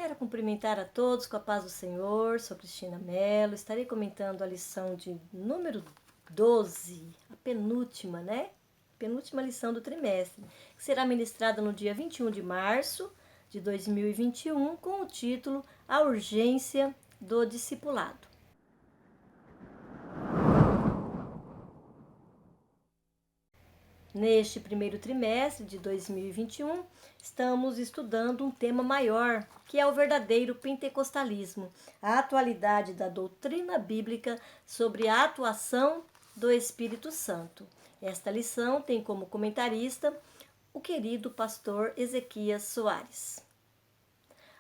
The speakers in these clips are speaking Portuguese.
Quero cumprimentar a todos com a paz do Senhor. Sou Cristina Mello. Estarei comentando a lição de número 12, a penúltima, né? Penúltima lição do trimestre, que será ministrada no dia 21 de março de 2021, com o título A Urgência do Discipulado. Neste primeiro trimestre de 2021, estamos estudando um tema maior, que é o verdadeiro pentecostalismo, a atualidade da doutrina bíblica sobre a atuação do Espírito Santo. Esta lição tem como comentarista o querido pastor Ezequias Soares.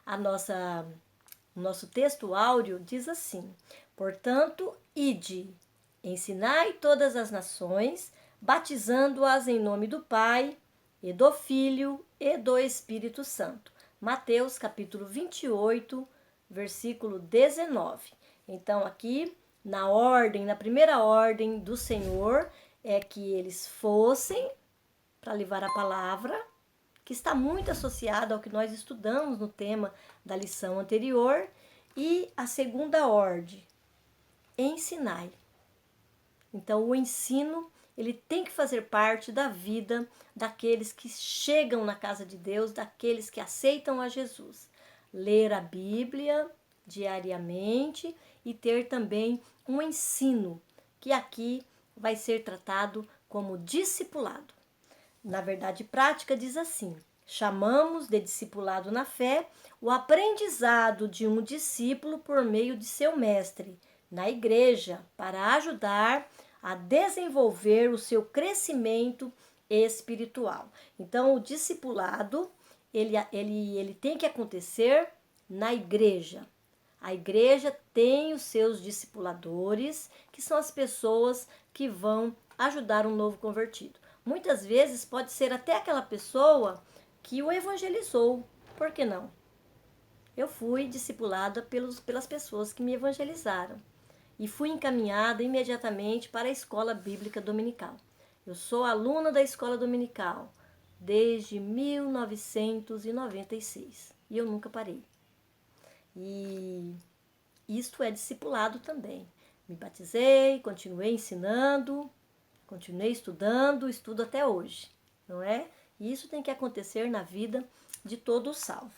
O nosso texto áureo diz assim: portanto, ide, ensinai todas as nações, batizando-as em nome do Pai, e do Filho, e do Espírito Santo. Mateus capítulo 28, versículo 19. Então, aqui, na primeira ordem do Senhor, é que eles fossem para levar a palavra, que está muito associada ao que nós estudamos no tema da lição anterior, e a segunda ordem, ensinai. Então, o ensino, ele tem que fazer parte da vida daqueles que chegam na casa de Deus, daqueles que aceitam a Jesus. Ler a Bíblia diariamente e ter também um ensino, que aqui vai ser tratado como discipulado. Na verdade prática diz assim: chamamos de discipulado na fé o aprendizado de um discípulo por meio de seu mestre na igreja, para ajudar a desenvolver o seu crescimento espiritual. Então, o discipulado, ele tem que acontecer na igreja. A igreja tem os seus discipuladores, que são as pessoas que vão ajudar um novo convertido. Muitas vezes pode ser até aquela pessoa que o evangelizou. Por que não? Eu fui discipulada pelas pessoas que me evangelizaram e fui encaminhada imediatamente para a escola bíblica dominical. Eu sou aluna da escola dominical desde 1996 e eu nunca parei. E isto é discipulado também. Me batizei, continuei ensinando, continuei estudando, estudo até hoje, não é? E isso tem que acontecer na vida de todo salvo.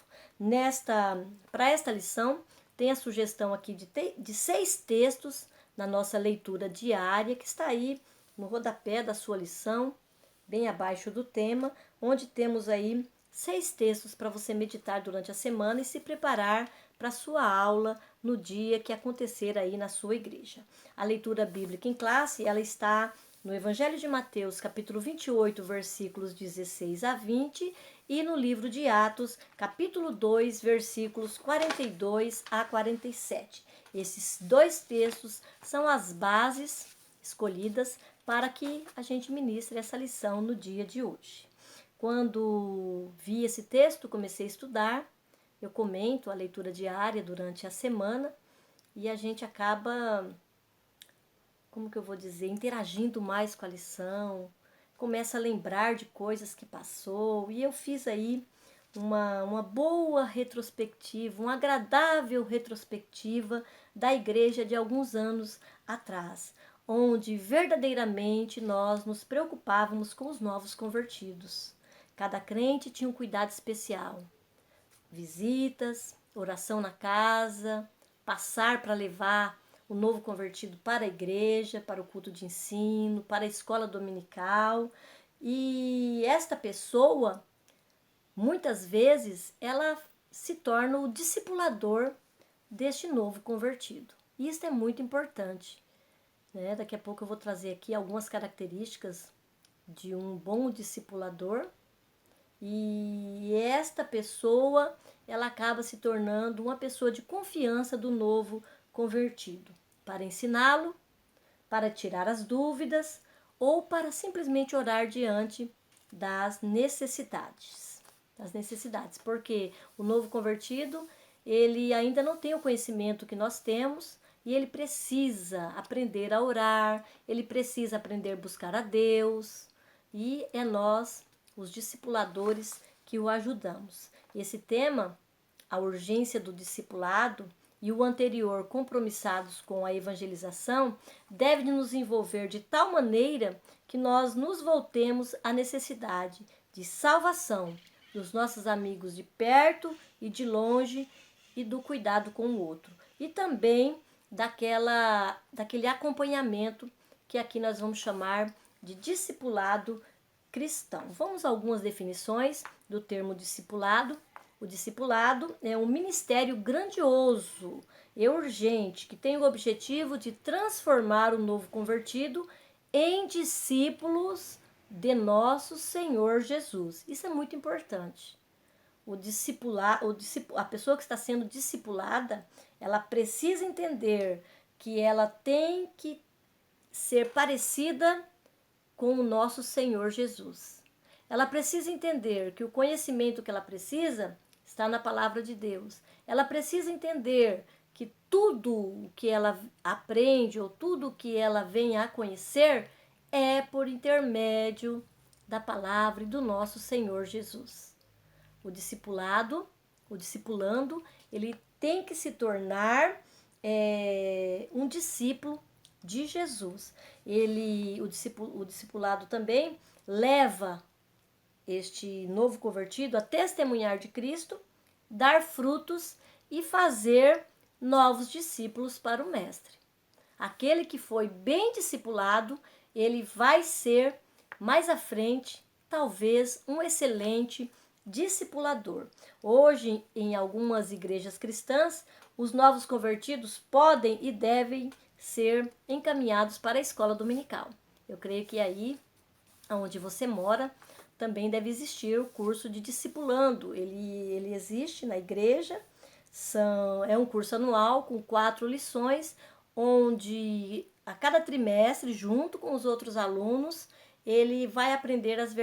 Para esta lição, tem a sugestão aqui de 6 textos na nossa leitura diária, que está aí no rodapé da sua lição, bem abaixo do tema, onde temos aí 6 textos para você meditar durante a semana e se preparar para a sua aula no dia que acontecer aí na sua igreja. A leitura bíblica em classe, ela está no Evangelho de Mateus, capítulo 28, versículos 16 a 20, e no livro de Atos, capítulo 2, versículos 42 a 47. Esses 2 textos são as bases escolhidas para que a gente ministre essa lição no dia de hoje. Quando vi esse texto, comecei a estudar, eu comento a leitura diária durante a semana e a gente acaba, como que eu vou dizer, interagindo mais com a lição, começa a lembrar de coisas que passou, e eu fiz aí uma boa retrospectiva, uma agradável retrospectiva da igreja de alguns anos atrás, onde verdadeiramente nós nos preocupávamos com os novos convertidos. Cada crente tinha um cuidado especial. Visitas, oração na casa, passar para levar o novo convertido para a igreja, para o culto de ensino, para a escola dominical. E esta pessoa, muitas vezes, ela se torna o discipulador deste novo convertido. E isso é muito importante, né? Daqui a pouco eu vou trazer aqui algumas características de um bom discipulador. E esta pessoa, ela acaba se tornando uma pessoa de confiança do novo convertido, para ensiná-lo, para tirar as dúvidas ou para simplesmente orar diante das necessidades. Porque o novo convertido, ele ainda não tem o conhecimento que nós temos e ele precisa aprender a orar, ele precisa aprender a buscar a Deus, e é nós, os discipuladores, que o ajudamos. Esse tema a urgência do discipulado e o anterior compromissados com a evangelização, deve nos envolver de tal maneira que nós nos voltemos à necessidade de salvação dos nossos amigos de perto e de longe e do cuidado com o outro. E também daquele acompanhamento que aqui nós vamos chamar de discipulado cristão. Vamos a algumas definições do termo discipulado. O discipulado é um ministério grandioso e urgente que tem o objetivo de transformar o novo convertido em discípulos de nosso Senhor Jesus. Isso é muito importante. A pessoa que está sendo discipulada, ela precisa entender que ela tem que ser parecida com o nosso Senhor Jesus. Ela precisa entender que o conhecimento que ela precisa está na palavra de Deus. Ela precisa entender que tudo o que ela aprende ou tudo o que ela vem a conhecer é por intermédio da palavra e do nosso Senhor Jesus. O discipulando, ele tem que se tornar um discípulo de Jesus. O discipulado também leva este novo convertido a testemunhar de Cristo, dar frutos e fazer novos discípulos para o Mestre. Aquele que foi bem discipulado, ele vai ser, mais à frente, talvez um excelente discipulador. Hoje, em algumas igrejas cristãs, os novos convertidos podem e devem ser encaminhados para a escola dominical. Eu creio que aí, onde você mora, também deve existir o curso de discipulando. Ele existe na igreja, é um curso anual com 4 lições, onde a cada trimestre, junto com os outros alunos, ele vai aprender as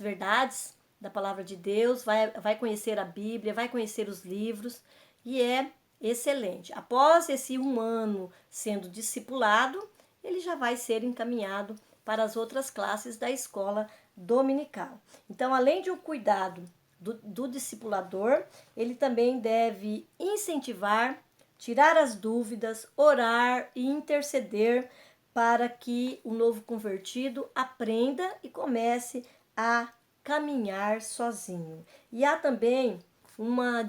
verdades da palavra de Deus, vai conhecer a Bíblia, vai conhecer os livros, e é excelente. Após esse 1 ano sendo discipulado, ele já vai ser encaminhado para as outras classes da escola dominical. Então, além de um cuidado do discipulador, ele também deve incentivar, tirar as dúvidas, orar e interceder para que o novo convertido aprenda e comece a caminhar sozinho. E há também uma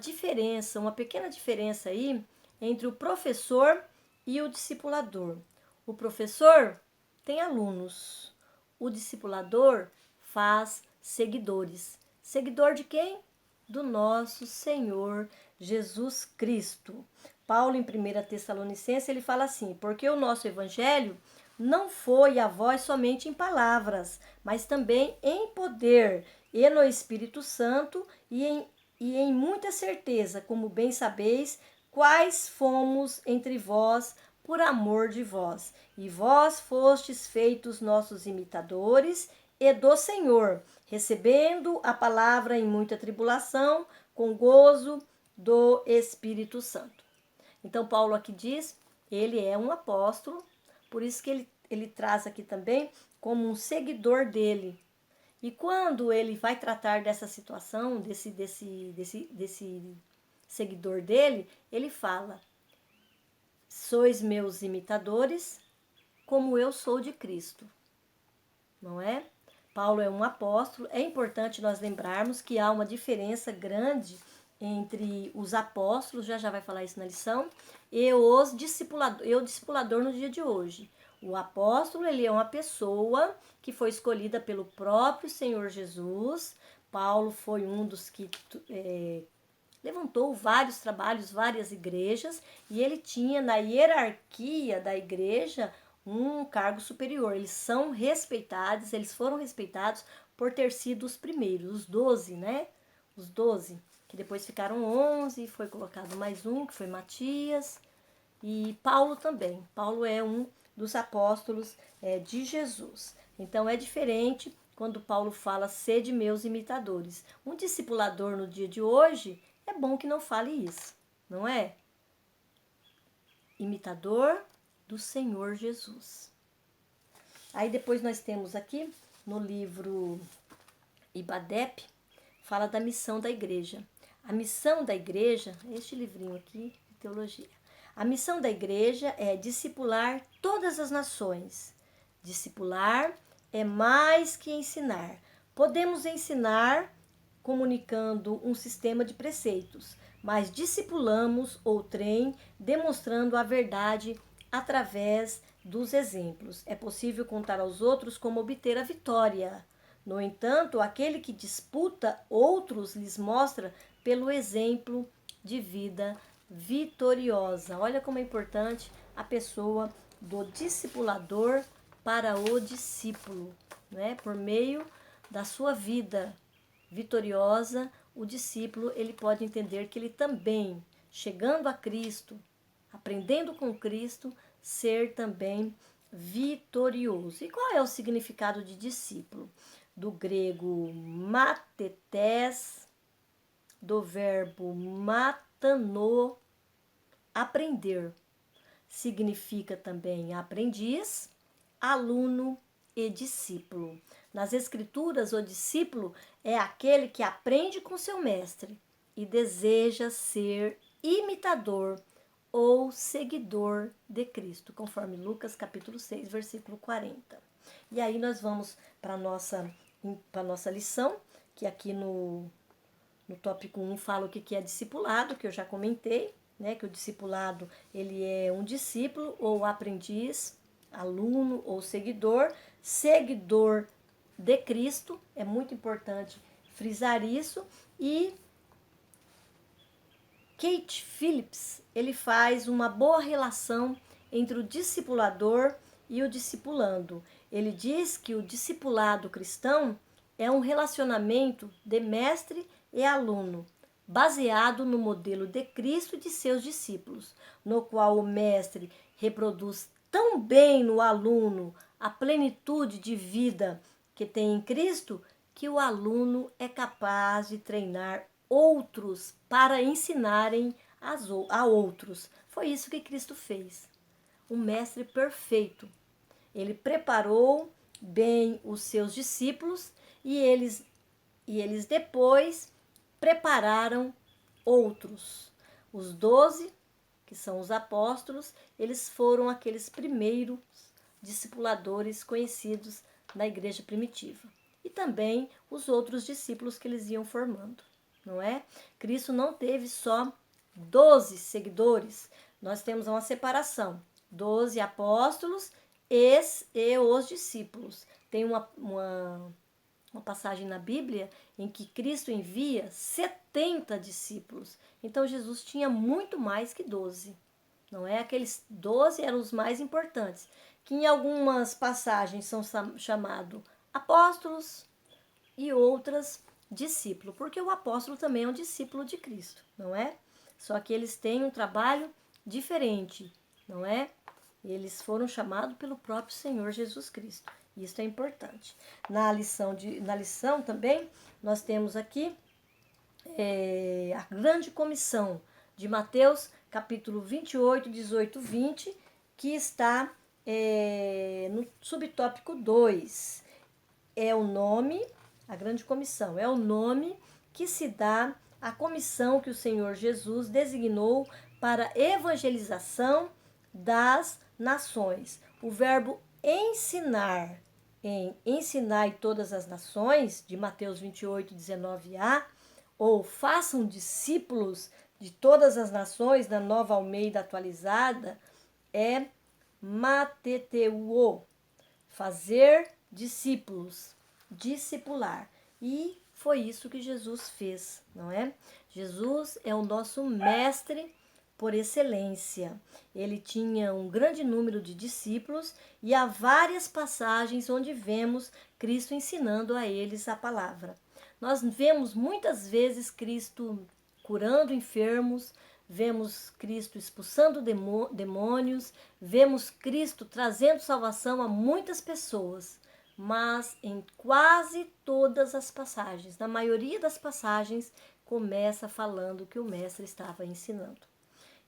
pequena diferença aí entre o professor e o discipulador. O professor tem alunos, o discipulador faz seguidores. Seguidor de quem? Do nosso Senhor Jesus Cristo. Paulo, em 1 Tessalonicenses, ele fala assim: porque o nosso evangelho não foi a vós somente em palavras, mas também em poder e no Espírito Santo e em muita certeza, como bem sabeis, quais fomos entre vós por amor de vós. E vós fostes feitos nossos imitadores e do Senhor, recebendo a palavra em muita tribulação, com gozo do Espírito Santo. Então, Paulo aqui diz, ele é um apóstolo, por isso que ele traz aqui também como um seguidor dele. E quando ele vai tratar dessa situação, desse seguidor dele, ele fala: sois meus imitadores, como eu sou de Cristo. Não é? Paulo é um apóstolo. É importante nós lembrarmos que há uma diferença grande entre os apóstolos, já vai falar isso na lição, e o discipulador no dia de hoje. O apóstolo, ele é uma pessoa que foi escolhida pelo próprio Senhor Jesus. Paulo foi um dos que levantou vários trabalhos, várias igrejas, e ele tinha na hierarquia da igreja um cargo superior. Eles foram respeitados por ter sido os primeiros, os 12, né? Os 12, que depois ficaram 11, foi colocado mais um, que foi Matias, e Paulo também. Paulo é um dos apóstolos de Jesus. Então é diferente quando Paulo fala: sede meus imitadores. Um discipulador no dia de hoje, é bom que não fale isso, não é? Imitador do Senhor Jesus. Aí depois nós temos aqui, no livro Ibadep, fala da missão da igreja. A missão da igreja, este livrinho aqui, de teologia. A missão da igreja é discipular todas as nações. Discipular é mais que ensinar. Podemos ensinar comunicando um sistema de preceitos, mas discipulamos outrem demonstrando a verdade através dos exemplos. É possível contar aos outros como obter a vitória. No entanto, aquele que disputa outros lhes mostra pelo exemplo de vida vitoriosa. Olha como é importante a pessoa do discipulador para o discípulo, né? Por meio da sua vida vitoriosa, o discípulo ele pode entender que ele também, chegando a Cristo, aprendendo com Cristo, ser também vitorioso. E qual é o significado de discípulo? Do grego matetes, do verbo matano, aprender. Significa também aprendiz, aluno e discípulo. Nas Escrituras, o discípulo é aquele que aprende com seu mestre e deseja ser imitador ou seguidor de Cristo, conforme Lucas capítulo 6, versículo 40. E aí nós vamos para a nossa lição, que aqui no tópico 1 fala o que é discipulado, que eu já comentei, né, que o discipulado ele é um discípulo ou aprendiz, aluno ou seguidor de Cristo, é muito importante frisar isso. E Kate Phillips, ele faz uma boa relação entre o discipulador e o discipulando. Ele diz que o discipulado cristão é um relacionamento de mestre e aluno, baseado no modelo de Cristo e de seus discípulos, no qual o mestre reproduz tão bem no aluno a plenitude de vida que tem em Cristo, que o aluno é capaz de treinar outros para ensinarem a outros. Foi isso que Cristo fez. Um mestre perfeito. Ele preparou bem os seus discípulos e eles depois prepararam outros. Os 12, que são os apóstolos, eles foram aqueles primeiros discipuladores conhecidos na igreja primitiva. E também os outros discípulos que eles iam formando, não é? Cristo não teve só 12 seguidores. Nós temos uma separação. 12 apóstolos e os discípulos. Tem uma passagem na Bíblia em que Cristo envia 70 discípulos. Então Jesus tinha muito mais que 12. Não é? Aqueles 12 eram os mais importantes, que em algumas passagens são chamados apóstolos e outras discípulos, porque o apóstolo também é um discípulo de Cristo, não é? Só que eles têm um trabalho diferente, não é? Eles foram chamados pelo próprio Senhor Jesus Cristo. Isso é importante. Na lição também, nós temos aqui a grande comissão de Mateus, capítulo 28, 18, 20, que está no subtópico 2. É o nome, a grande comissão, é o nome que se dá à comissão que o Senhor Jesus designou para a evangelização das nações. O verbo ensinar, em ensinai todas as nações, de Mateus 28, 19a, ou façam discípulos de todas as nações, na Nova Almeida atualizada, é mateteuo, fazer discípulos, discipular. E foi isso que Jesus fez, não é? Jesus é o nosso mestre por excelência. Ele tinha um grande número de discípulos e há várias passagens onde vemos Cristo ensinando a eles a palavra. Nós vemos muitas vezes Cristo curando enfermos, vemos Cristo expulsando demônios, vemos Cristo trazendo salvação a muitas pessoas, mas em quase todas as passagens, na maioria das passagens, começa falando que o mestre estava ensinando.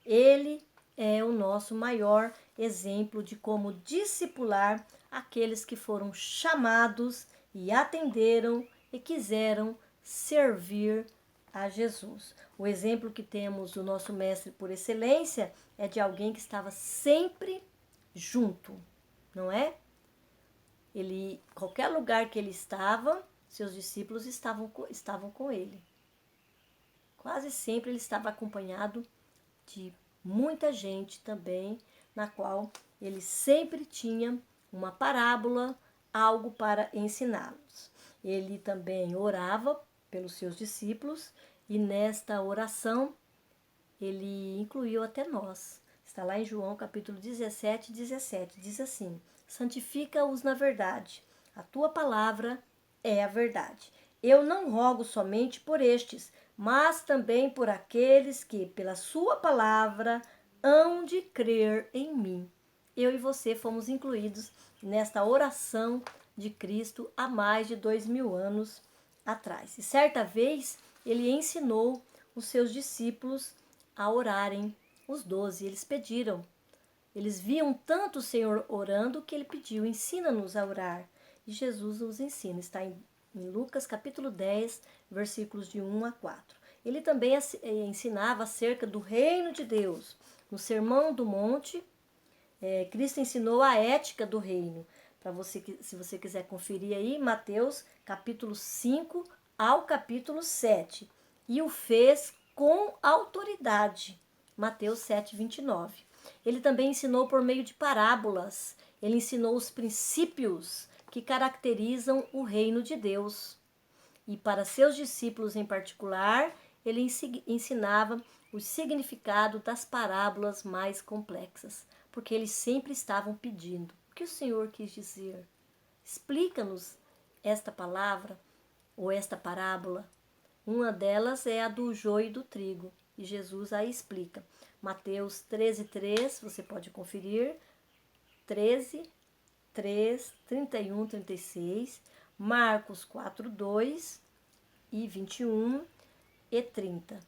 Ele é o nosso maior exemplo de como discipular aqueles que foram chamados e atenderam e quiseram servir a Jesus. O exemplo que temos do nosso mestre por excelência é de alguém que estava sempre junto, não é? Ele, qualquer lugar que ele estava, seus discípulos estavam com ele. Quase sempre ele estava acompanhado de muita gente também, na qual ele sempre tinha uma parábola, algo para ensiná-los. Ele também orava pelos seus discípulos e nesta oração ele incluiu até nós. Está lá em João capítulo 17, 17. Diz assim: santifica-os na verdade. A tua palavra é a verdade. Eu não rogo somente por estes, mas também por aqueles que, pela sua palavra, hão de crer em mim. Eu e você fomos incluídos nesta oração de Cristo há mais de 2000 anos atrás. E certa vez ele ensinou os seus discípulos a orarem, os 12. Eles pediram. Eles viam tanto o Senhor orando que ele pediu: ensina-nos a orar. E Jesus nos ensina. Está em Lucas capítulo 10, versículos de 1 a 4. Ele também ensinava acerca do reino de Deus. No Sermão do Monte, Cristo ensinou a ética do reino. Para você, se você quiser conferir aí, Mateus capítulo 5 ao capítulo 7. E o fez com autoridade. Mateus 7, 29. Ele também ensinou por meio de parábolas. Ele ensinou os princípios que caracterizam o reino de Deus. E para seus discípulos em particular, ele ensinava o significado das parábolas mais complexas, porque eles sempre estavam pedindo: o que o Senhor quis dizer? Explica-nos esta palavra ou esta parábola. Uma delas é a do joio e do trigo, e Jesus a explica. Mateus 13, 3, você pode conferir, 13, 3, 31, 36, Marcos 4, 2 e 21 e 30.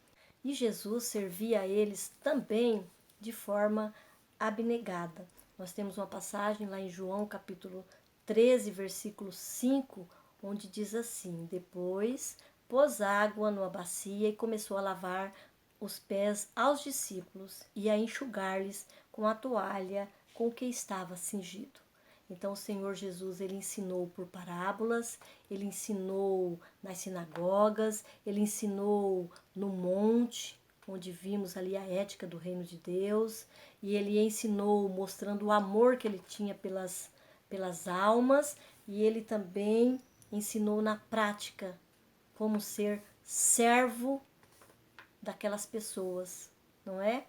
E Jesus servia a eles também de forma abnegada. Nós temos uma passagem lá em João capítulo 13, versículo 5, onde diz assim: depois pôs água numa bacia e começou a lavar os pés aos discípulos e a enxugar-lhes com a toalha com que estava cingido. Então o Senhor Jesus, ele ensinou por parábolas, ele ensinou nas sinagogas, ele ensinou no monte, onde vimos ali a ética do reino de Deus, e ele ensinou mostrando o amor que ele tinha pelas almas, e ele também ensinou na prática como ser servo daquelas pessoas, não é?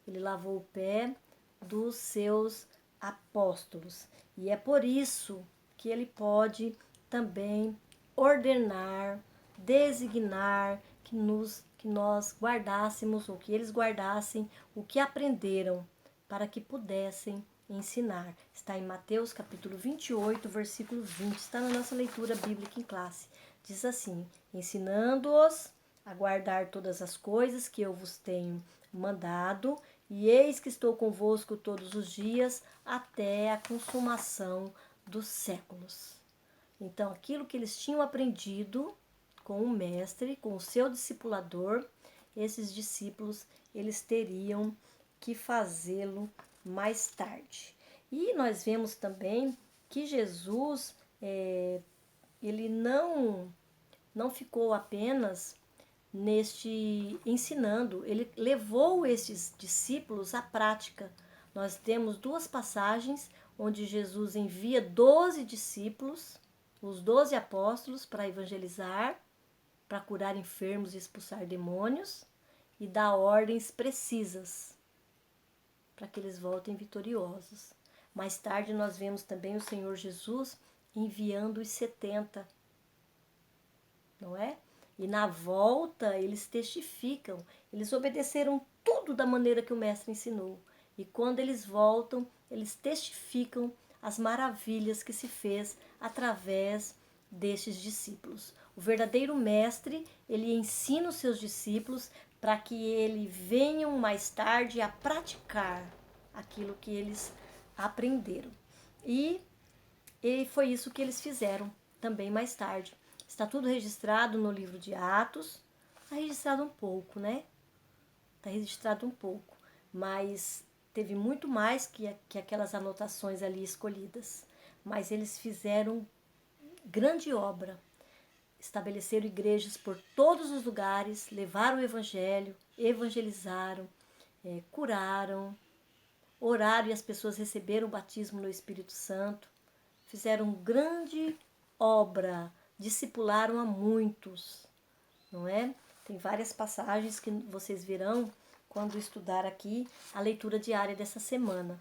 Ele lavou o pé dos seus apóstolos. E é por isso que ele pode também ordenar, designar que nós guardássemos, ou que eles guardassem o que aprenderam, para que pudessem ensinar. Está em Mateus capítulo 28, versículo 20. Está na nossa leitura bíblica em classe. Diz assim: ensinando-os a guardar todas as coisas que eu vos tenho mandado, e eis que estou convosco todos os dias até a consumação dos séculos. Então, aquilo que eles tinham aprendido com o mestre, com o seu discipulador, esses discípulos, eles teriam que fazê-lo mais tarde. E nós vemos também que Jesus, ele não ficou apenas neste ensinando, ele levou esses discípulos à prática. Nós temos duas passagens onde Jesus envia 12 discípulos, os 12 apóstolos, para evangelizar, para curar enfermos e expulsar demônios, e dar ordens precisas para que eles voltem vitoriosos. Mais tarde nós vemos também o Senhor Jesus enviando os 70, não é? E na volta eles testificam, eles obedeceram tudo da maneira que o mestre ensinou. E quando eles voltam, eles testificam as maravilhas que se fez através destes discípulos. O verdadeiro mestre, ele ensina os seus discípulos para que eles venham mais tarde a praticar aquilo que eles aprenderam. E foi isso que eles fizeram também mais tarde. Está tudo registrado no livro de Atos, Está registrado um pouco, né? Está registrado um pouco, mas teve muito mais que aquelas anotações ali escolhidas. Mas eles fizeram grande obra, estabeleceram igrejas por todos os lugares, levaram o evangelho, evangelizaram, curaram, oraram e as pessoas receberam o batismo no Espírito Santo, fizeram grande obra, discipularam a muitos, não é? Tem várias passagens que vocês verão quando estudar aqui a leitura diária dessa semana,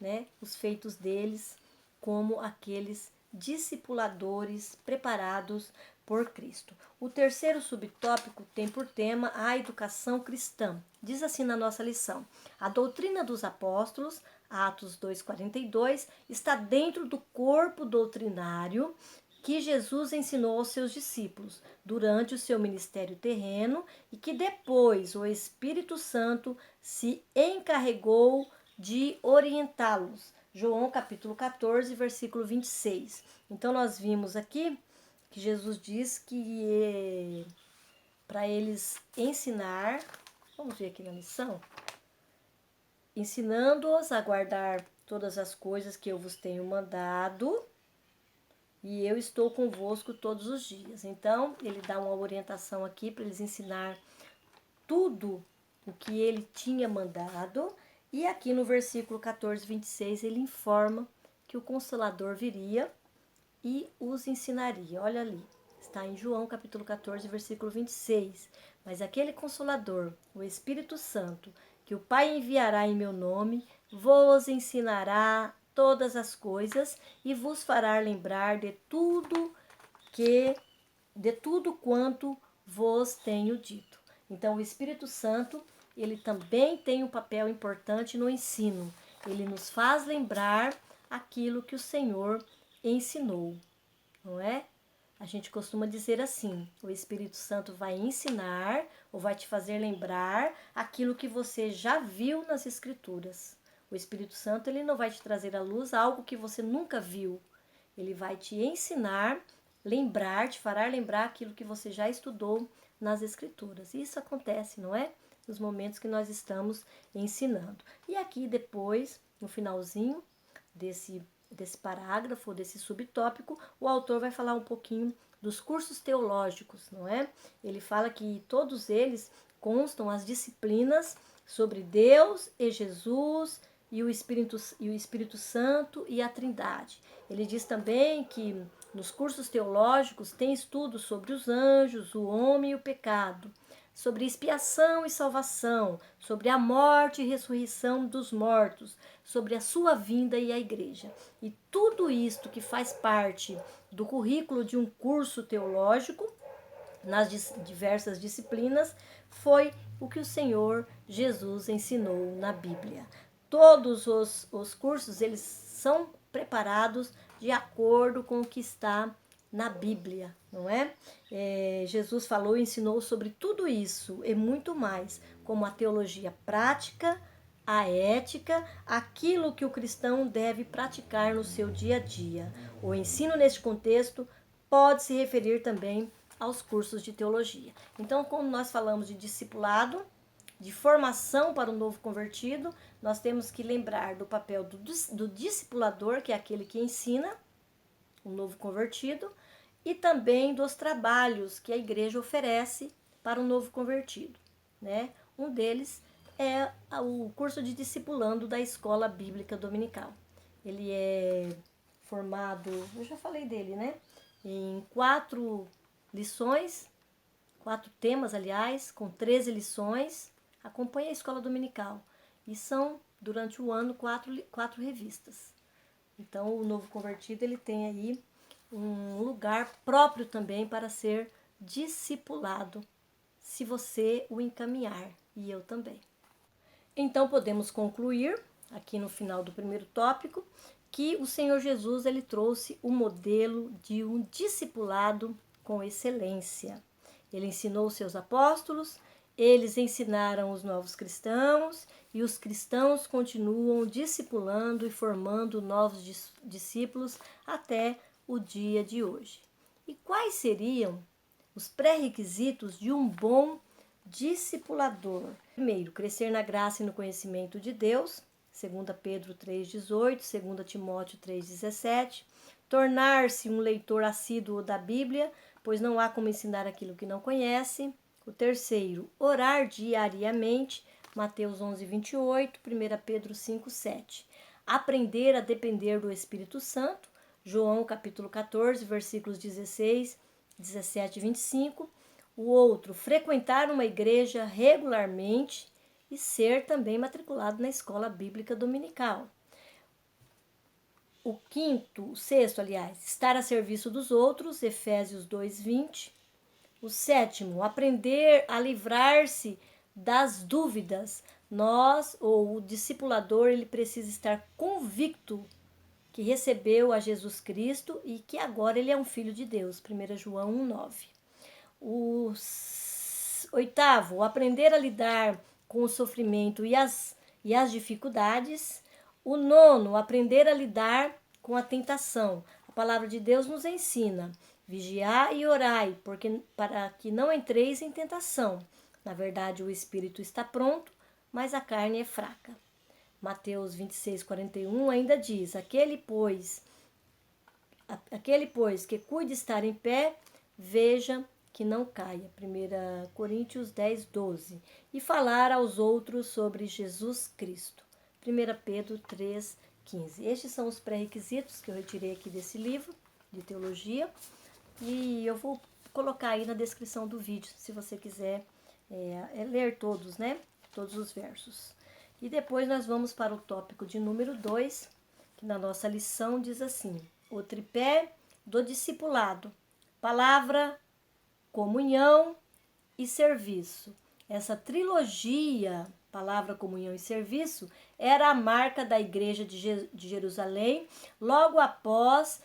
né? Os feitos deles como aqueles discipuladores preparados por Cristo. O terceiro subtópico tem por tema a educação cristã. Diz assim na nossa lição: a doutrina dos apóstolos, Atos 2:42, está dentro do corpo doutrinário que Jesus ensinou aos seus discípulos durante o seu ministério terreno e que depois o Espírito Santo se encarregou de orientá-los. João capítulo 14, versículo 26. Então nós vimos aqui que Jesus diz que para eles ensinar, vamos ver aqui na lição, ensinando-os a guardar todas as coisas que eu vos tenho mandado, e eu estou convosco todos os dias. Então, ele dá uma orientação aqui para eles ensinar tudo o que ele tinha mandado. E aqui no versículo 14, 26, ele informa que o Consolador viria e os ensinaria. Olha ali, está em João capítulo 14, versículo 26. Mas aquele Consolador, o Espírito Santo, que o Pai enviará em meu nome, vos ensinará todas as coisas e vos fará lembrar de tudo quanto vos tenho dito. Então, o Espírito Santo, ele também tem um papel importante no ensino. Ele nos faz lembrar aquilo que o Senhor ensinou, não é? A gente costuma dizer assim: o Espírito Santo vai ensinar ou vai te fazer lembrar aquilo que você já viu nas Escrituras. O Espírito Santo, ele não vai te trazer à luz algo que você nunca viu. Ele vai te ensinar, lembrar, te fará lembrar aquilo que você já estudou nas Escrituras. Isso acontece, não é? Nos momentos que nós estamos ensinando. E aqui depois, no finalzinho desse parágrafo, desse subtópico, o autor vai falar um pouquinho dos cursos teológicos, não é? Ele fala que todos eles constam as disciplinas sobre Deus e Jesus e o Espírito Santo e a Trindade. Ele diz também que nos cursos teológicos tem estudos sobre os anjos, o homem e o pecado, sobre expiação e salvação, sobre a morte e ressurreição dos mortos, sobre a sua vinda e a igreja. E tudo isto que faz parte do currículo de um curso teológico, nas diversas disciplinas, foi o que o Senhor Jesus ensinou na Bíblia. Todos os cursos, eles são preparados de acordo com o que está na Bíblia, não é? Jesus falou e ensinou sobre tudo isso e muito mais, como a teologia prática, a ética, aquilo que o cristão deve praticar no seu dia a dia. O ensino neste contexto pode se referir também aos cursos de teologia. Então, quando nós falamos de discipulado, de formação para o novo convertido, nós temos que lembrar do papel do discipulador, que é aquele que ensina o novo convertido, e também dos trabalhos que a igreja oferece para o novo convertido, né? Um deles é o curso de discipulando da Escola Bíblica Dominical. Ele é formado, eu já falei dele, né? Em 4 lições, 4 temas, aliás, com 13 lições. Acompanhe a Escola Dominical. E são, durante o ano, 4 revistas. Então, o novo convertido, ele tem aí um lugar próprio também para ser discipulado, se você o encaminhar, e eu também. Então, podemos concluir, aqui no final do primeiro tópico, que o Senhor Jesus, ele trouxe o modelo de um discipulado com excelência. Ele ensinou os seus apóstolos, eles ensinaram os novos cristãos e os cristãos continuam discipulando e formando novos discípulos até o dia de hoje. E quais seriam os pré-requisitos de um bom discipulador. Primeiro, crescer na graça e no conhecimento de Deus, 2 Pedro 3,18, 2 Timóteo 3,17. Tornar-se um leitor assíduo da Bíblia, pois não há como ensinar aquilo que não conhece. O terceiro, orar diariamente, Mateus 11:28, 1 Pedro 5:7. Aprender a depender do Espírito Santo, João capítulo 14, versículos 16, 17 e 25. O outro, frequentar uma igreja regularmente e ser também matriculado na escola bíblica dominical. O sexto, estar a serviço dos outros, Efésios 2:20. O sétimo, aprender a livrar-se das dúvidas. O discipulador, ele precisa estar convicto que recebeu a Jesus Cristo e que agora ele é um filho de Deus, 1 João 1:9. O oitavo, aprender a lidar com o sofrimento e as dificuldades. O nono, aprender a lidar com a tentação. A palavra de Deus nos ensina: vigiai e orai, para que não entreis em tentação. Na verdade, o espírito está pronto, mas a carne é fraca. Mateus 26:41 ainda diz: aquele, pois, que cuide estar em pé, veja que não caia. 1 Coríntios 10:12. E falar aos outros sobre Jesus Cristo. 1 Pedro 3:15. Estes são os pré-requisitos que eu retirei aqui desse livro de teologia. E eu vou colocar aí na descrição do vídeo, se você quiser ler todos, né? Todos os versos. E depois nós vamos para o tópico de número 2, que na nossa lição diz assim: o tripé do discipulado, palavra, comunhão e serviço. Essa trilogia, palavra, comunhão e serviço, era a marca da igreja de Jerusalém logo após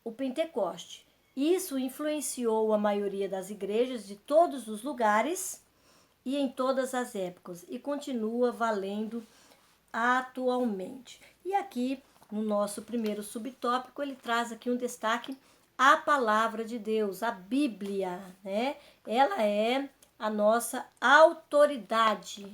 o Pentecoste. Isso influenciou a maioria das igrejas de todos os lugares e em todas as épocas e continua valendo atualmente. E aqui, no nosso primeiro subtópico, ele traz aqui um destaque: a palavra de Deus, a Bíblia, né? Ela é a nossa autoridade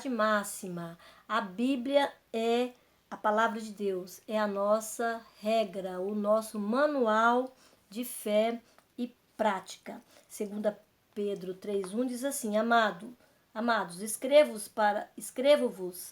máxima. A Bíblia é a palavra de Deus, é a nossa regra, o nosso manual de fé e prática. 2 Pedro 3:1 diz assim: Amados, escrevo-vos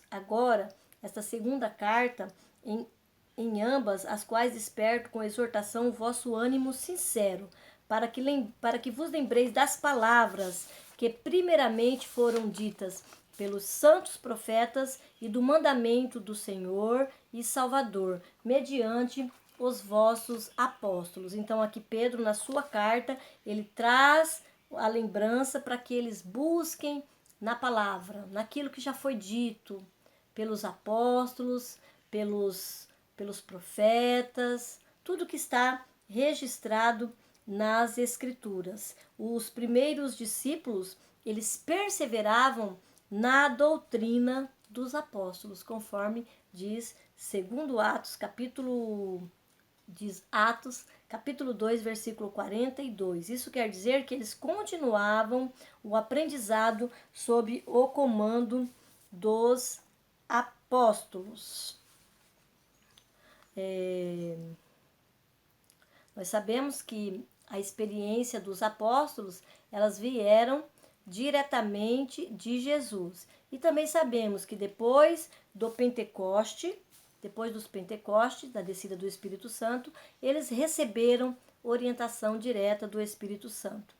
agora esta segunda carta em ambas as quais desperto com exortação o vosso ânimo sincero, para que vos lembreis das palavras que primeiramente foram ditas pelos santos profetas e do mandamento do Senhor e Salvador, mediante os vossos apóstolos. Então aqui Pedro, na sua carta, ele traz a lembrança para que eles busquem na palavra, naquilo que já foi dito pelos apóstolos, pelos profetas, tudo que está registrado nas Escrituras. Os primeiros discípulos, eles perseveravam na doutrina dos apóstolos, conforme diz Atos, capítulo 2, versículo 42. Isso quer dizer que eles continuavam o aprendizado sob o comando dos apóstolos. Nós sabemos que a experiência dos apóstolos, elas vieram diretamente de Jesus. E também sabemos que depois dos Pentecostes, da descida do Espírito Santo, eles receberam orientação direta do Espírito Santo.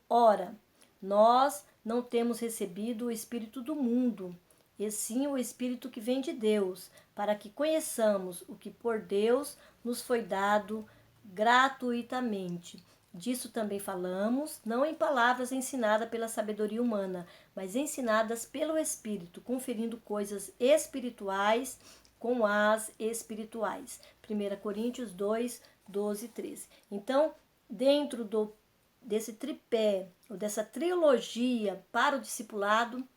Ora, nós não temos recebido o Espírito do mundo, e sim o Espírito que vem de Deus, para que conheçamos o que por Deus nos foi dado gratuitamente. Disso também falamos, não em palavras ensinadas pela sabedoria humana, mas ensinadas pelo Espírito, conferindo coisas espirituais com as espirituais. 1 Coríntios 2, 12 e 13. Então, dentro desse tripé, ou dessa trilogia para o discipulado,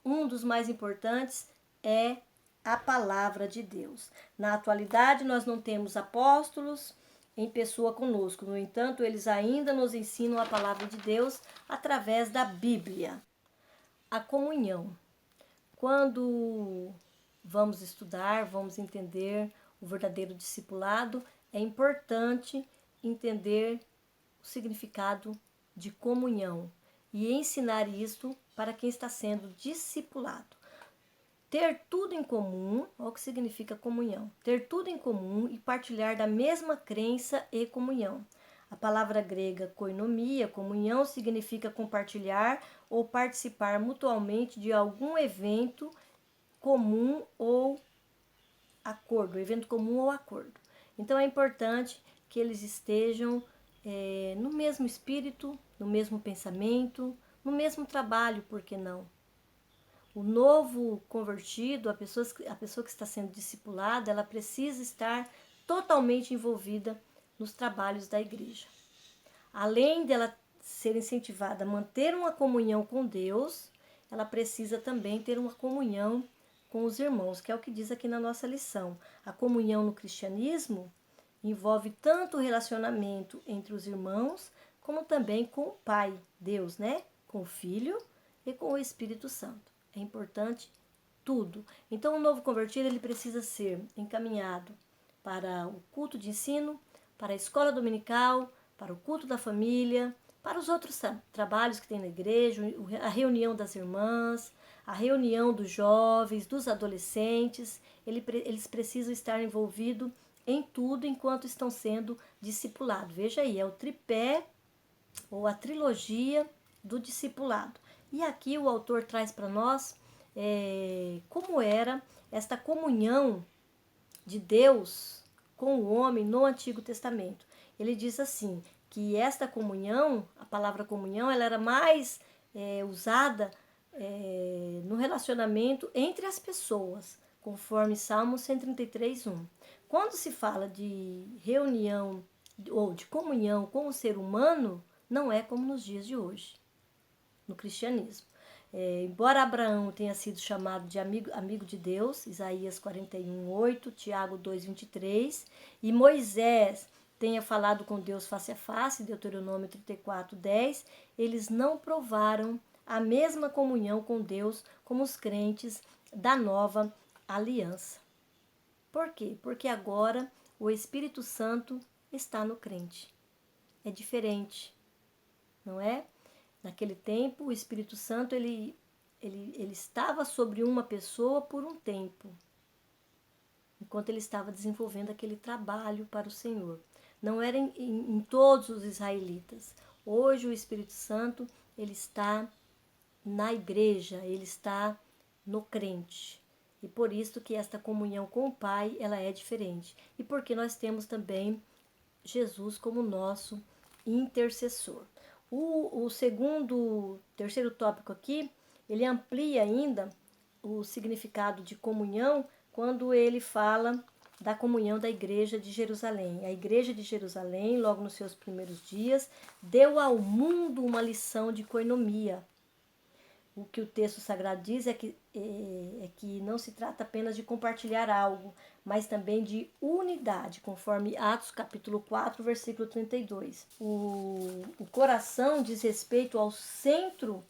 um dos mais importantes é a palavra de Deus. Na atualidade, nós não temos apóstolos, em pessoa conosco. No entanto, eles ainda nos ensinam a palavra de Deus através da Bíblia. A comunhão. Quando vamos estudar, vamos entender o verdadeiro discipulado, é importante entender o significado de comunhão e ensinar isso para quem está sendo discipulado. Ter tudo em comum, olha o que significa comunhão. Ter tudo em comum e partilhar da mesma crença e comunhão. A palavra grega koinomia, comunhão, significa compartilhar ou participar mutualmente de algum evento comum ou acordo, evento comum ou acordo. Então é importante que eles estejam no mesmo espírito, no mesmo pensamento, no mesmo trabalho, por que não? O novo convertido, a pessoa que está sendo discipulada, ela precisa estar totalmente envolvida nos trabalhos da igreja. Além dela ser incentivada a manter uma comunhão com Deus, ela precisa também ter uma comunhão com os irmãos, que é o que diz aqui na nossa lição. A comunhão no cristianismo envolve tanto o relacionamento entre os irmãos, como também com o Pai, Deus, né? Com o Filho e com o Espírito Santo. É importante tudo. Então, o novo convertido ele precisa ser encaminhado para o culto de ensino, para a escola dominical, para o culto da família, para os outros trabalhos que tem na igreja, a reunião das irmãs, a reunião dos jovens, dos adolescentes. Eles precisam estar envolvidos em tudo enquanto estão sendo discipulados. Veja aí, é o tripé ou a trilogia do discipulado. E aqui o autor traz para nós como era esta comunhão de Deus com o homem no Antigo Testamento. Ele diz assim, que esta comunhão, a palavra comunhão, ela era mais usada no relacionamento entre as pessoas, conforme Salmo 133, 1. Quando se fala de reunião ou de comunhão com o ser humano, não é como nos dias de hoje, no cristianismo. Embora Abraão tenha sido chamado de amigo de Deus, Isaías 41, 8, Tiago 2, 23, e Moisés tenha falado com Deus face a face, Deuteronômio 34, 10, eles não provaram a mesma comunhão com Deus como os crentes da nova aliança. Por quê? Porque agora o Espírito Santo está no crente. É diferente, não é? Naquele tempo, o Espírito Santo ele estava sobre uma pessoa por um tempo, enquanto ele estava desenvolvendo aquele trabalho para o Senhor. Não era em todos os israelitas. Hoje o Espírito Santo ele está na igreja, ele está no crente. E por isso que esta comunhão com o Pai ela é diferente. E porque nós temos também Jesus como nosso intercessor. O terceiro tópico aqui, ele amplia ainda o significado de comunhão quando ele fala da comunhão da igreja de Jerusalém. A igreja de Jerusalém, logo nos seus primeiros dias, deu ao mundo uma lição de coinonia. O que o texto sagrado diz é que não se trata apenas de compartilhar algo, mas também de unidade, conforme Atos capítulo 4, versículo 32. O coração diz respeito ao centro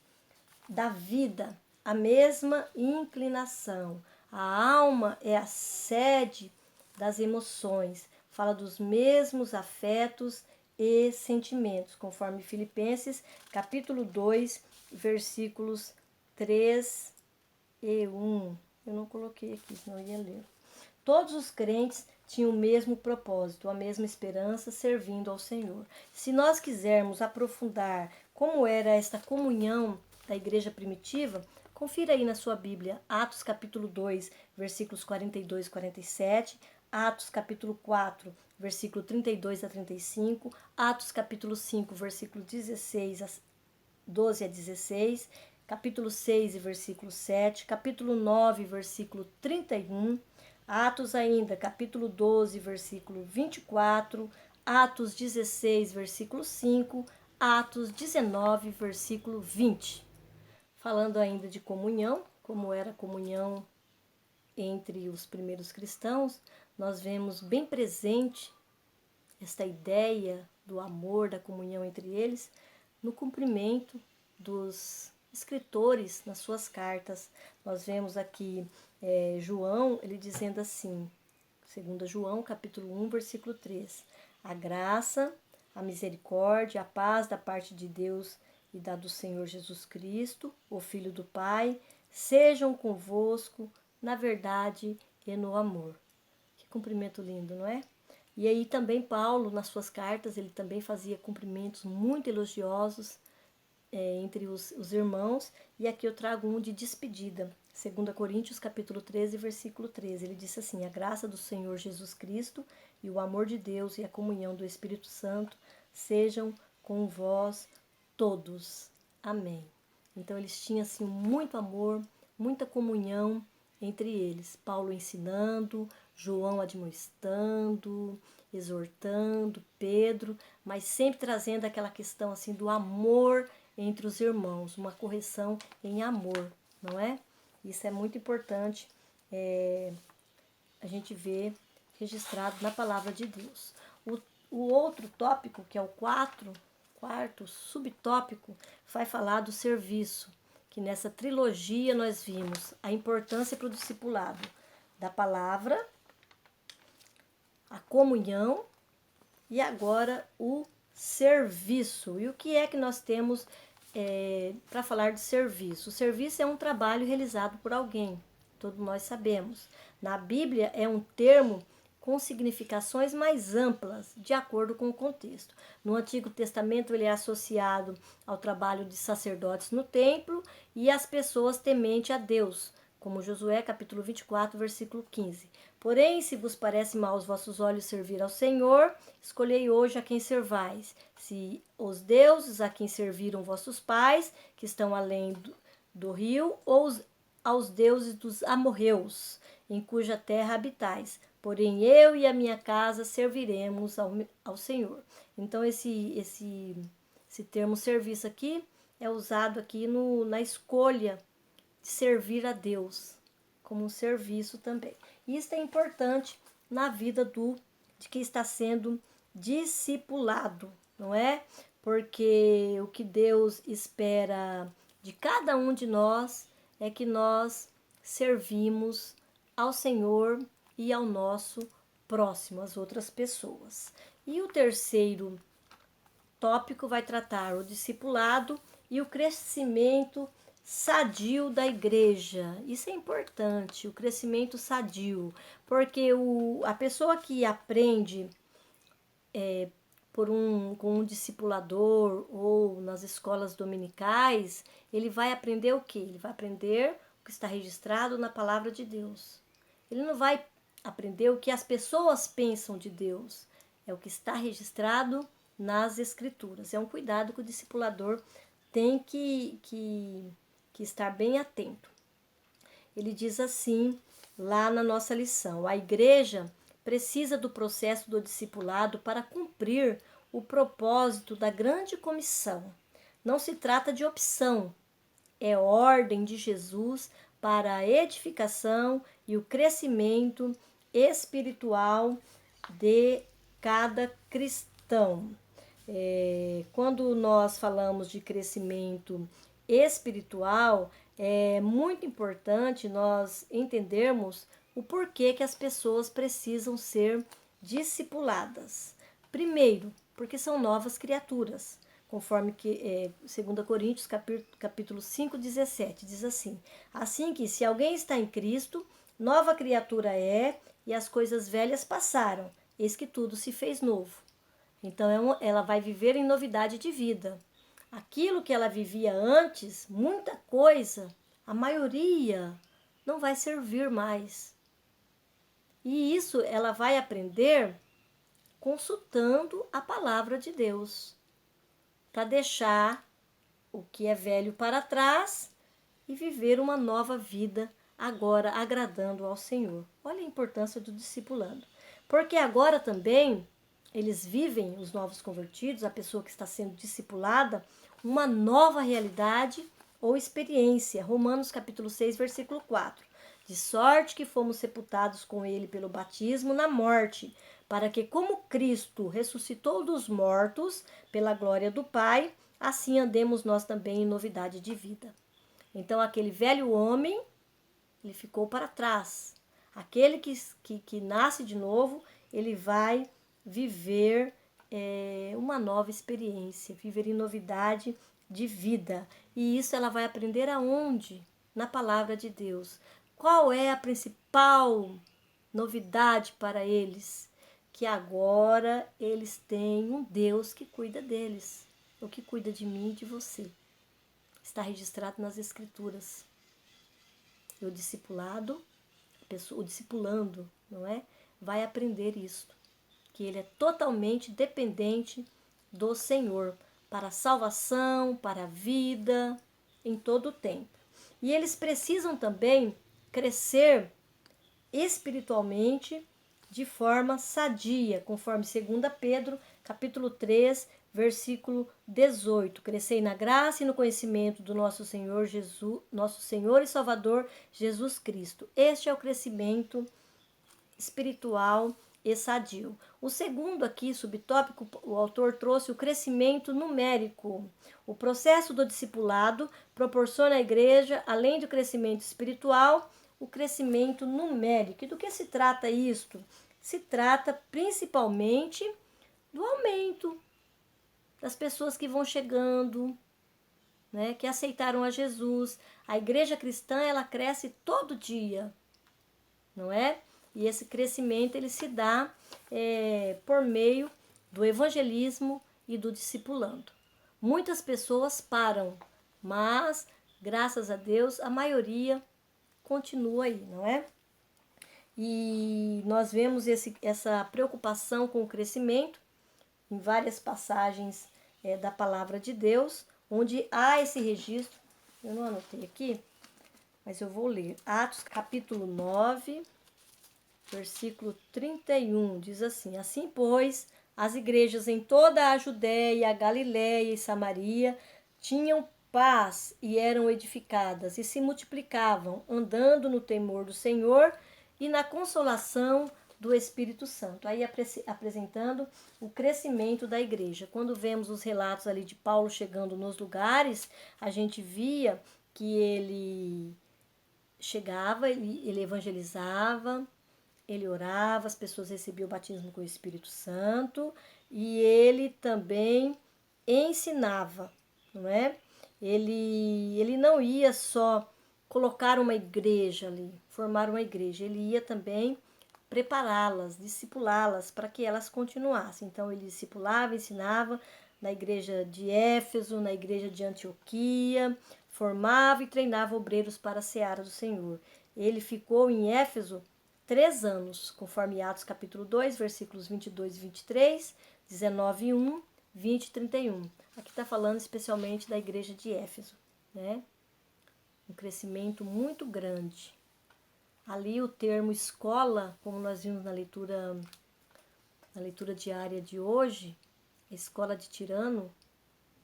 da vida, a mesma inclinação. A alma é a sede das emoções, fala dos mesmos afetos e sentimentos, conforme Filipenses capítulo 2, versículos 3 e 1. Eu não coloquei aqui, senão eu ia ler. Todos os crentes tinham o mesmo propósito, a mesma esperança, servindo ao Senhor. Se nós quisermos aprofundar como era esta comunhão da igreja primitiva, confira aí na sua Bíblia, Atos capítulo 2, versículos 42 e 47, Atos capítulo 4, versículo 32 a 35, Atos capítulo 5, versículo 12 a 16, capítulo 6 e versículo 7, capítulo 9, versículo 31, Atos ainda, capítulo 12, versículo 24, Atos 16, versículo 5, Atos 19, versículo 20. Falando ainda de comunhão, como era a comunhão entre os primeiros cristãos, nós vemos bem presente esta ideia do amor, da comunhão entre eles, no cumprimento dos escritores nas suas cartas. Nós vemos aqui João, ele dizendo assim, 2 João, capítulo 1, versículo 3. A graça, a misericórdia, a paz da parte de Deus e da do Senhor Jesus Cristo, o Filho do Pai, sejam convosco na verdade e no amor. Que cumprimento lindo, não é? E aí também Paulo, nas suas cartas, ele também fazia cumprimentos muito elogiosos entre os irmãos. E aqui eu trago um de despedida. 2 Coríntios, capítulo 13, versículo 13. Ele disse assim: a graça do Senhor Jesus Cristo e o amor de Deus e a comunhão do Espírito Santo sejam com vós todos. Amém. Então eles tinham assim muito amor, muita comunhão entre eles. Paulo ensinando, João admoestando, exortando, Pedro, mas sempre trazendo aquela questão assim do amor entre os irmãos, uma correção em amor, não é? Isso é muito importante, a gente vê registrado na palavra de Deus. O outro tópico, que é o quarto subtópico, vai falar do serviço, que nessa trilogia nós vimos a importância para o discipulado da palavra, a comunhão e agora o serviço. E o que é que nós temos para falar de serviço? O serviço é um trabalho realizado por alguém, todos nós sabemos. Na Bíblia é um termo com significações mais amplas, de acordo com o contexto. No Antigo Testamento ele é associado ao trabalho de sacerdotes no templo e às pessoas tementes a Deus, como Josué capítulo 24, versículo 15. Porém, se vos parece mal aos vossos olhos servir ao Senhor, escolhei hoje a quem servais. Se os deuses a quem serviram vossos pais, que estão além do rio, ou aos deuses dos amorreus, em cuja terra habitais. Porém, eu e a minha casa serviremos ao Senhor. Então, esse termo serviço aqui é usado aqui na escolha de servir a Deus, como um serviço também. Isso é importante na vida de quem está sendo discipulado, não é? Porque o que Deus espera de cada um de nós é que nós servimos ao Senhor e ao nosso próximo, às outras pessoas. E o terceiro tópico vai tratar o discipulado e o crescimento sadio da igreja. Isso é importante, o crescimento sadio, porque a pessoa que aprende com um discipulador ou nas escolas dominicais, ele vai aprender o quê? Ele vai aprender o que está registrado na palavra de Deus. Ele não vai aprender o que as pessoas pensam de Deus, é o que está registrado nas escrituras. É um cuidado que o discipulador tem que estar bem atento. Ele diz assim, lá na nossa lição: a igreja precisa do processo do discipulado para cumprir o propósito da grande comissão. Não se trata de opção, é ordem de Jesus para a edificação e o crescimento espiritual de cada cristão. Quando nós falamos de crescimento espiritual, é muito importante nós entendermos o porquê que as pessoas precisam ser discipuladas. Primeiro, porque são novas criaturas, conforme que 2 Coríntios capítulo 5, 17, diz assim: assim que se alguém está em Cristo, nova criatura é, e as coisas velhas passaram, eis que tudo se fez novo. Então ela vai viver em novidade de vida. Aquilo que ela vivia antes, muita coisa, a maioria, não vai servir mais. E isso ela vai aprender consultando a palavra de Deus, para deixar o que é velho para trás e viver uma nova vida agora agradando ao Senhor. Olha a importância do discipulado. Porque agora também eles vivem, os novos convertidos, a pessoa que está sendo discipulada, uma nova realidade ou experiência. Romanos capítulo 6, versículo 4. De sorte que fomos sepultados com ele pelo batismo na morte, para que, como Cristo ressuscitou dos mortos pela glória do Pai, assim andemos nós também em novidade de vida. Então, aquele velho homem, ele ficou para trás. Aquele que nasce de novo, ele vai viver uma nova experiência, viver em novidade de vida. E isso ela vai aprender aonde? Na palavra de Deus. Qual é a principal novidade para eles? Que agora eles têm um Deus que cuida deles, o que cuida de mim e de você. Está registrado nas Escrituras. E o discipulado, o discipulando, não é? Vai aprender isto, que ele é totalmente dependente do Senhor para a salvação, para a vida, em todo o tempo. E eles precisam também crescer espiritualmente de forma sadia, conforme 2 Pedro, capítulo 3, versículo 18. Crescei na graça e no conhecimento do nosso Senhor Jesus, nosso Senhor e Salvador Jesus Cristo. Este é o crescimento espiritual e sadio. O segundo aqui, subtópico, o autor trouxe o crescimento numérico. O processo do discipulado proporciona à igreja, além do crescimento espiritual, o crescimento numérico. E do que se trata isto? Se trata principalmente do aumento das pessoas que vão chegando, né, que aceitaram a Jesus. A igreja cristã, ela cresce todo dia, não é? E esse crescimento ele se dá por meio do evangelismo e do discipulando. Muitas pessoas param, mas, graças a Deus, a maioria continua aí, não é? E nós vemos essa preocupação com o crescimento em várias passagens da palavra de Deus, onde há esse registro. Eu não anotei aqui, mas eu vou ler. Atos capítulo 9, versículo 31, diz assim: Assim, pois, as igrejas em toda a Judéia, a Galiléia e Samaria tinham paz e eram edificadas e se multiplicavam, andando no temor do Senhor e na consolação do Espírito Santo. Aí apresentando o crescimento da igreja. Quando vemos os relatos ali de Paulo chegando nos lugares, a gente via que ele chegava, ele evangelizava, ele orava, as pessoas recebiam o batismo com o Espírito Santo e ele também ensinava, não é? Ele não ia só colocar uma igreja ali, formar uma igreja, ele ia também prepará-las, discipulá-las para que elas continuassem. Então ele discipulava, ensinava na igreja de Éfeso, na igreja de Antioquia, formava e treinava obreiros para a seara do Senhor. Ele ficou em Éfeso 3 anos, conforme Atos capítulo 2, versículos 22 e 23, 19 e 1, 20 e 31. Aqui está falando especialmente da igreja de Éfeso, né? Um crescimento muito grande. Ali o termo escola, como nós vimos na leitura diária de hoje, a escola de Tirano,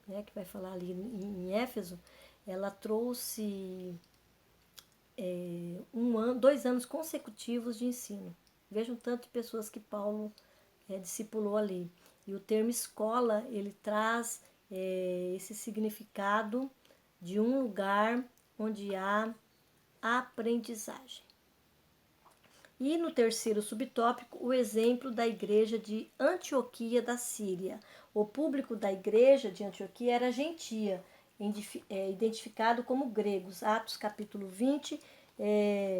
né, que vai falar ali em Éfeso, ela trouxe 2 anos consecutivos de ensino. Vejam tanto de pessoas que Paulo discipulou ali. E o termo escola, ele traz esse significado de um lugar onde há aprendizagem. E no terceiro subtópico, o exemplo da igreja de Antioquia da Síria. O público da igreja de Antioquia era gentia, identificado como gregos. Atos capítulo 20,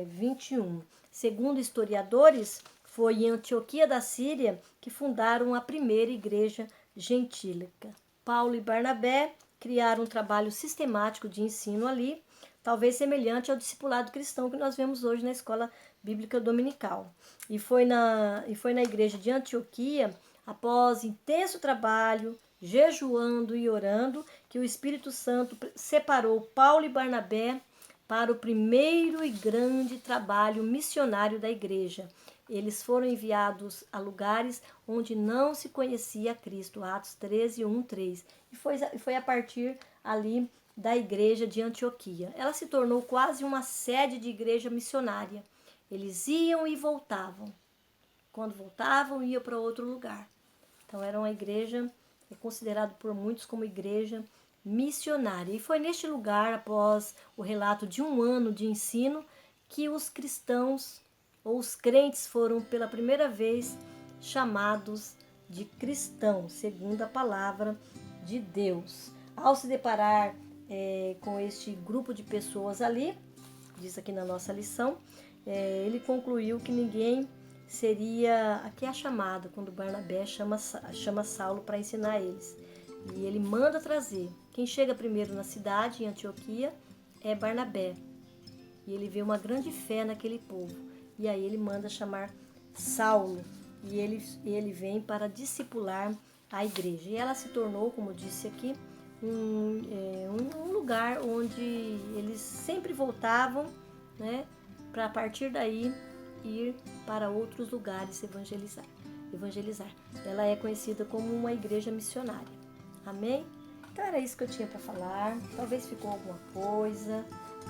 21. Segundo historiadores, foi em Antioquia da Síria que fundaram a primeira igreja gentílica. Paulo e Barnabé criaram um trabalho sistemático de ensino ali, talvez semelhante ao discipulado cristão que nós vemos hoje na escola bíblica dominical. E foi na igreja de Antioquia, após intenso trabalho, jejuando e orando, que o Espírito Santo separou Paulo e Barnabé para o primeiro e grande trabalho missionário da igreja. Eles foram enviados a lugares onde não se conhecia Cristo, Atos 13, 1, 3. E foi a partir ali da igreja de Antioquia. Ela se tornou quase uma sede de igreja missionária. Eles iam e voltavam. Quando voltavam, iam para outro lugar. Então era uma igreja, é considerado por muitos como igreja missionária. E foi neste lugar, após o relato de um ano de ensino, que os cristãos ou os crentes foram pela primeira vez chamados de cristãos, segundo a palavra de Deus. Ao se deparar com este grupo de pessoas ali, diz aqui na nossa lição, ele concluiu que ninguém seria, aqui é a chamada, quando Barnabé chama Saulo para ensinar eles. E ele manda trazer. Quem chega primeiro na cidade, em Antioquia, é Barnabé. E ele vê uma grande fé naquele povo. E aí ele manda chamar Saulo. E ele vem para discipular a igreja. E ela se tornou, como disse aqui, um lugar onde eles sempre voltavam, né, para a partir daí ir para outros lugares evangelizar. Ela é conhecida como uma igreja missionária. Amém? Então era isso que eu tinha para falar. Talvez ficou alguma coisa,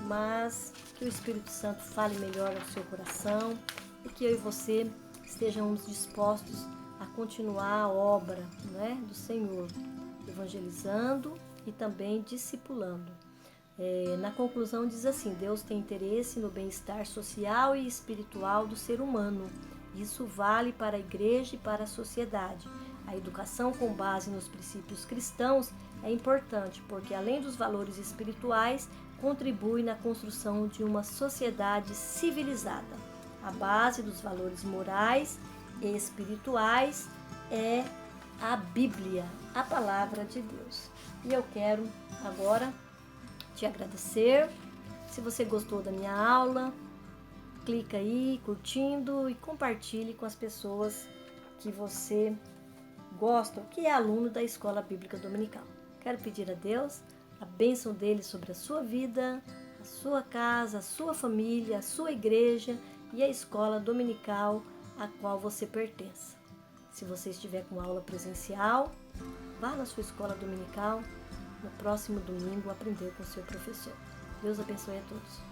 mas que o Espírito Santo fale melhor ao seu coração e que eu e você estejamos dispostos a continuar a obra, né, do Senhor, evangelizando e também discipulando. Na conclusão diz assim: Deus tem interesse no bem-estar social e espiritual do ser humano. Isso vale para a igreja e para a sociedade. A educação com base nos princípios cristãos é importante porque, além dos valores espirituais, contribui na construção de uma sociedade civilizada. A base dos valores morais e espirituais é a Bíblia, a palavra de Deus. E eu quero agora te agradecer. Se você gostou da minha aula, clica aí, curtindo e compartilhe com as pessoas que você gosta, que é aluno da Escola Bíblica Dominical. Quero pedir a Deus a bênção dele sobre a sua vida, a sua casa, a sua família, a sua igreja e a escola dominical a qual você pertence. Se você estiver com aula presencial, vá na sua escola dominical no próximo domingo aprender com o seu professor. Deus abençoe a todos.